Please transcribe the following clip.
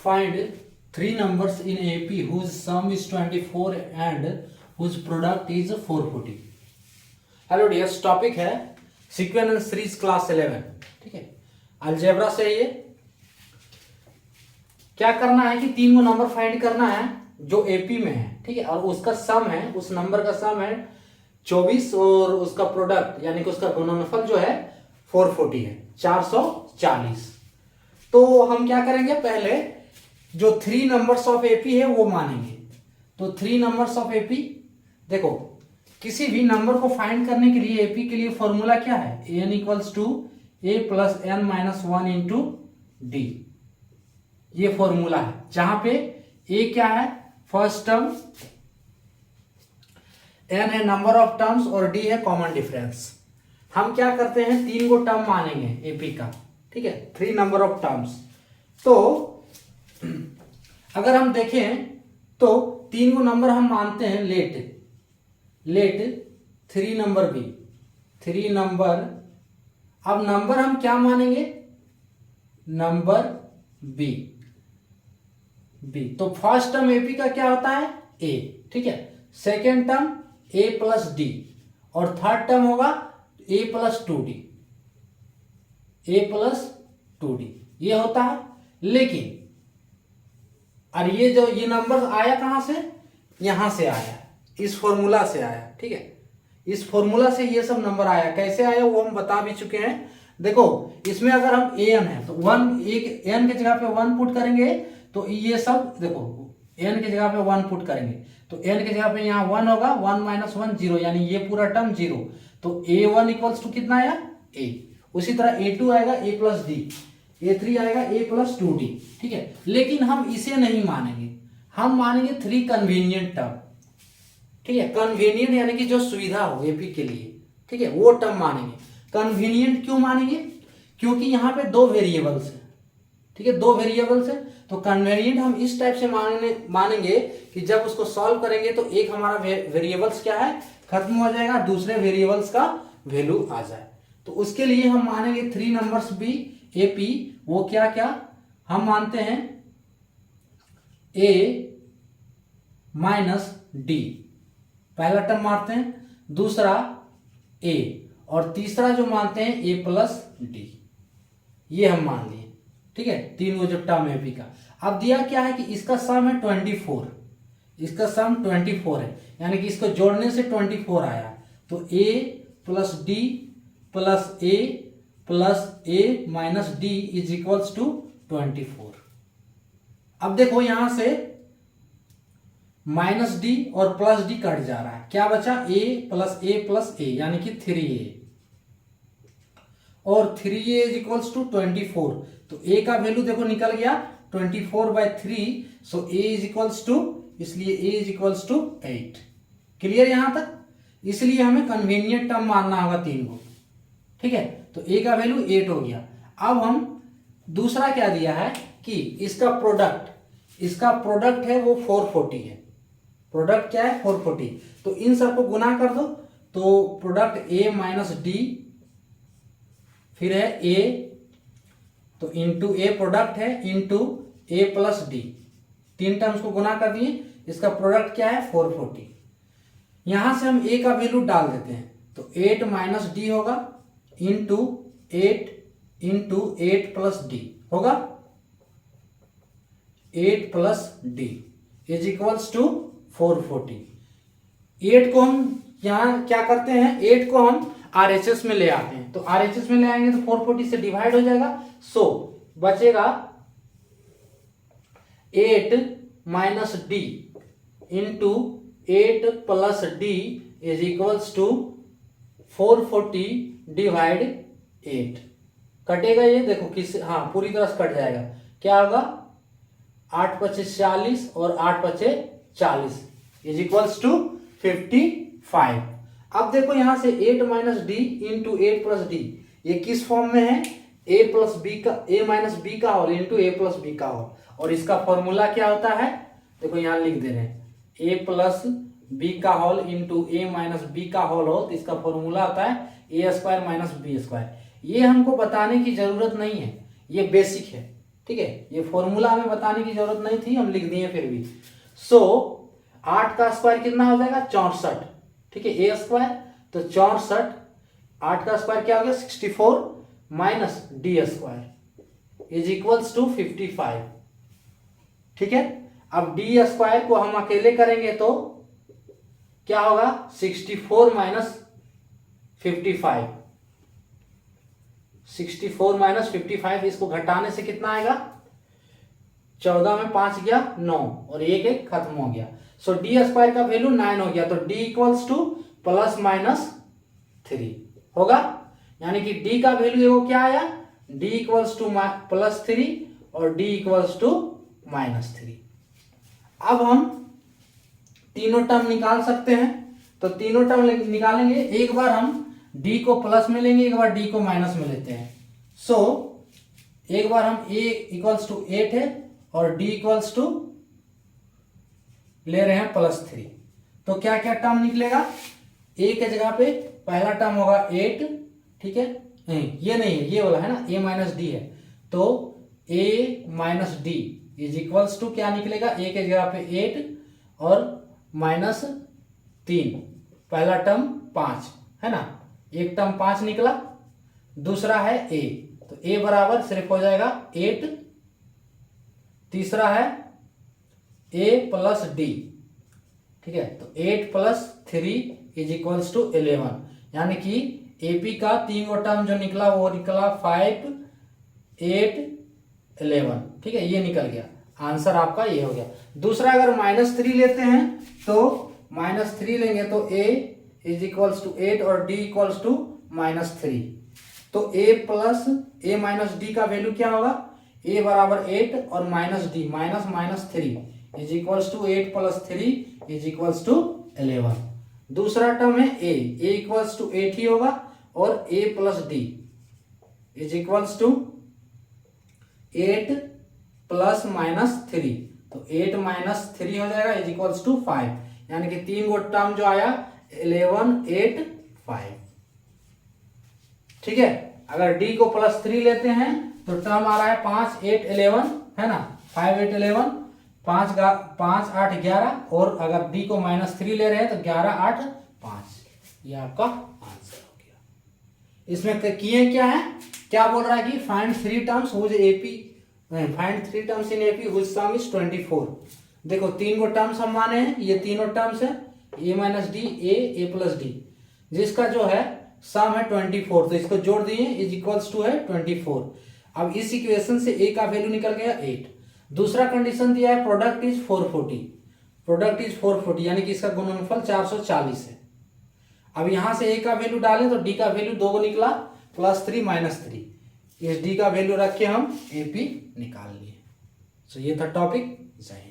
Find three numbers in AP whose sum is 24 and whose product is 440. Hello dears, topic है sequence series class 11. ठीक है, algebra से ये क्या करना है कि तीन को नंबर फाइंड करना है जो एपी में है. ठीक है, और उसका सम है, उस नंबर का सम है 24 और उसका प्रोडक्ट यानी कि उसका गुणनफल जो है 440 है, 440. तो हम क्या करेंगे, पहले जो थ्री नंबर्स ऑफ एपी है वो मानेंगे. तो थ्री नंबर्स ऑफ एपी, देखो किसी भी नंबर को फाइंड करने के लिए एपी के लिए फॉर्मूला क्या है, N equals to A plus N minus one into D. ये फॉर्मूला है जहां पे ए क्या है, फर्स्ट टर्म, एन है नंबर ऑफ टर्म्स और डी है कॉमन डिफरेंस. हम क्या करते हैं, तीन को टर्म मानेंगे एपी का. ठीक है, थ्री नंबर ऑफ टर्म्स. तो अगर हम देखें तो तीन को नंबर हम मानते हैं let three number B, three number. अब नंबर हम क्या मानेंगे, नंबर बी. तो फर्स्ट टर्म एपी का क्या होता है, ए. ठीक है, second term A plus D और थर्ड टर्म होगा A plus two D, A plus two D. ये होता है. लेकिन और ये नंबर आया कहां से, यहां से आया, इस फॉर्मूला से आया. ठीक है, इस फॉर्मूला से ये सब नंबर आया. कैसे आया वो हम बता भी चुके हैं. देखो इसमें अगर हम एन है तो वन, एक एन की जगह पे वन पुट करेंगे तो ये सब, देखो एन की जगह पे वन पुट करेंगे तो एन की जगह पे यहाँ वन होगा, वन माइनस वन जीरो, यानी ये पूरा टर्म जीरो. तो ए वन इक्वल्स टू कितना आया, ए. उसी तरह ए टू आएगा ए प्लस डी, ए थ्री आएगा ए प्लस टू डी. ठीक है, लेकिन हम इसे नहीं मानेंगे, हम मानेंगे थ्री कन्वीनियंट टर्म. ठीक है, कन्वीनियंट यानी कि जो सुविधा हो एपी के लिए. ठीक है, वो टर्म मानेंगे. कन्वीनियंट क्यों मानेंगे, क्योंकि यहाँ पे दो वेरिएबल्स हैं. ठीक है, दो वेरिएबल्स हैं. तो कन्वीनियंट हम इस टाइप से मानेंगे कि जब उसको सॉल्व करेंगे तो एक हमारा वेरिएबल्स क्या है, खत्म हो जाएगा, दूसरे वेरिएबल्स का वैल्यू आ जाए. तो उसके लिए हम मानेंगे थ्री नंबर्स बी एपी. वो क्या क्या हम मानते हैं, ए माइनस डी पहला टर्म मानते हैं, दूसरा ए और तीसरा जो मानते हैं ए प्लस डी. ये हम मान लिए. ठीक है, तीन वो जो टर्म है एपी का. अब दिया क्या है कि इसका सम है 24, इसका सम 24 है, यानी कि इसको जोड़ने से 24 आया. तो A plus D plus A minus D is equals to 24. अब देखो यहां से माइनस डी और प्लस डी कट जा रहा है, क्या बचा, ए प्लस ए यानी कि 3a और 3a इज इक्वल्स टू 24. तो a का वैल्यू देखो निकल गया 24/3. So a is equals to, इसलिए a is equals to 8. Clear यहां तक. इसलिए हमें कन्वीनियंट टर्म मानना होगा तीन को. ठीक है, तो a का वैल्यू 8 हो गया. अब हम दूसरा क्या दिया है कि इसका प्रोडक्ट है वो 440 है. प्रोडक्ट क्या है, 440. तो इन सबको गुना कर दो तो प्रोडक्ट a माइनस डी, फिर है a, तो इंटू ए प्रोडक्ट है इंटू ए प्लस डी. तीन टर्म्स को गुना कर दिए, इसका प्रोडक्ट क्या है 440. यहां से हम a का वैल्यू डाल देते हैं तो 8 माइनस डी होगा इंटू 8 प्लस डी होगा, 8 plus D is equals to 440. 8 को हम यहां क्या करते हैं, 8 को हम आरएचएस में ले आते हैं. तो आरएचएस में ले आएंगे तो 440 से डिवाइड हो जाएगा. सो बचेगा 8 minus D into 8 plus D is equals to 440 divide 8. कटेगा ये, देखो किस, हाँ पूरी तरह से कट जाएगा. क्या होगा, 8 पचे 40 और 8 पचे 40 इज इक्वल्स टू 55. अब देखो यहां से 8 minus D into 8 plus D, ये किस फॉर्म में है, ए प्लस बी का, ए माइनस बी का होल इंटू ए प्लस बी का होल. और इसका फॉर्मूला क्या होता है, देखो यहां लिख दे रहे हैं, ए प्लस बी का होल इंटू ए माइनस बी का होल हो. तो इसका फॉर्मूला आता है ए स्क्वायर माइनस बी स्क्वायर. ये हमको बताने की जरूरत नहीं है, ये बेसिक है. ठीक है, ये फॉर्मूला हमें बताने की जरूरत नहीं थी, हम लिख दिए फिर भी। सो 8 का स्क्वायर कितना हो जाएगा 64, ठीक है, ए स्क्वायर, तो 64, 8 का स्क्वायर क्या हो गया 64 minus D square is equals to 55, ठीक है। अब डी स्क्वायर को हम अकेले करेंगे तो क्या होगा 64 माइनस 55, 64 माइनस 55, इसको घटाने से कितना आएगा 14 में 5 गया 9 और एक खत्म हो गया। सो डी स्क्वायर का वैल्यू 9 हो गया, तो D equals two plus minus 3 होगा, यानी कि डी का वैल्यू वो क्या आया डी इक्वल्स टू प्लस 3 और डी इक्वल्स टू माइनस 3। अब हम तीनों टर्म निकाल सकते हैं, तो तीनों टर्म निकालेंगे, एक बार हम d को प्लस में लेंगे, एक बार d को माइनस में लेते हैं। सो एक बार हम a इक्वल्स टू 8 है और d इक्वल्स टू ले रहे हैं प्लस 3, तो क्या क्या टर्म निकलेगा, a के जगह पे पहला टर्म होगा 8, ठीक है, नहीं ये नहीं है, ये वाला है ना a माइनस डी है, तो a minus D is equals to क्या निकलेगा, a के जगह पे 8 और माइनस 3, पहला टर्म 5 है ना, एक टर्म 5 निकला, दूसरा है a, तो a बराबर सिर्फ हो जाएगा 8, तीसरा है a प्लस डी, ठीक है, तो 8 प्लस 3 इज इक्वल्स टू 11, यानी कि AP का 3 गो टर्म जो निकला वो निकला 5, 8, 11, ठीक है, ये निकल गया, आंसर आपका ये हो गया। दूसरा अगर माइनस 3 लेते हैं तो माइनस 3 लेंगे तो a इज इक्वल्स टू 8 और d इक्वल्स टू माइनस 3, तो a plus a minus D का वैल्यू क्या होगा, a बराबर 8 और minus D minus minus 3 is equals to 8 plus 3 is equals to 11। दूसरा टर्म है a इक्वल्स टू 8 ही होगा और a plus D is equals to 8 plus minus 3, तो 8 माइनस 3 हो जाएगा इज इक्वल्स टू 5, यानी कि 3 गो टर्म जो आया 11, 8, 5, ठीक है। अगर d को प्लस 3 लेते हैं तो टर्म आ रहा है 5, 8, 11 है ना, 5, 8, 11, 5, 8, 11 और अगर d को माइनस 3 ले रहे हैं तो 11, 8, 5, ये आपका आंसर हो गया। इसमें किए क्या है, क्या बोल रहा है कि find 3 terms whose AP, find 3 terms in AP whose sum is 24। देखो 3 गो टर्म्स हम माने हैं, ये तीनों टर्म्स है a minus D, a plus D, जिसका जो है सम है 24, तो इसको जोड़ दिए इज इक्वल्स टू है 24। अब इस इक्वेशन से a का वैल्यू निकल गया 8। दूसरा कंडीशन दिया है प्रोडक्ट इज 440, प्रोडक्ट इज 440 यानी कि इसका गुणनफल 440 है। अब यहां से a का वैल्यू डालें तो d का वैल्यू 2 को निकला प्लस 3 माइनस 3, इस d का वैल्यू रख के हम AP निकाल लिए। सो ये था टॉपिक। जय हिंद।